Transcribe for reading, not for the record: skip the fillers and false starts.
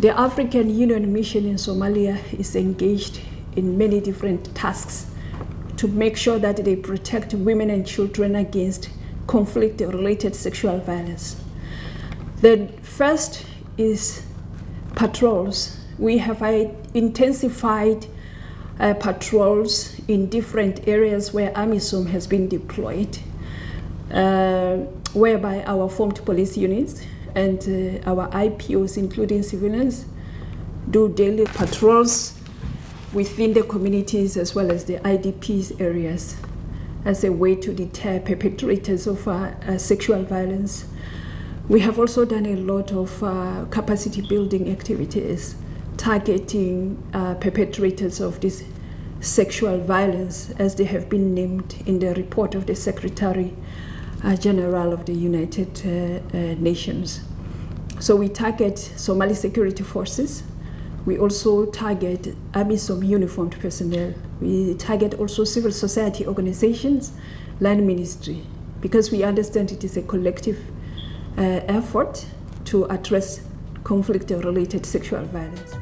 The African Union mission in Somalia is engaged in many different tasks to make sure that they protect women and children against conflict-related sexual violence. The first is patrols. We have intensified patrols in different areas where AMISOM has been deployed, whereby our formed police units and our IPOs, including civilians, do daily patrols within the communities as well as the IDPs areas as a way to deter perpetrators of sexual violence. We have also done a lot of capacity building activities targeting perpetrators of this sexual violence, as they have been named in the report of the Secretary General of the United Nations. So we target Somali security forces. We also target AMISOM uniformed personnel. We target also civil society organizations, land ministry, because we understand it is a collective effort to address conflict-related sexual violence.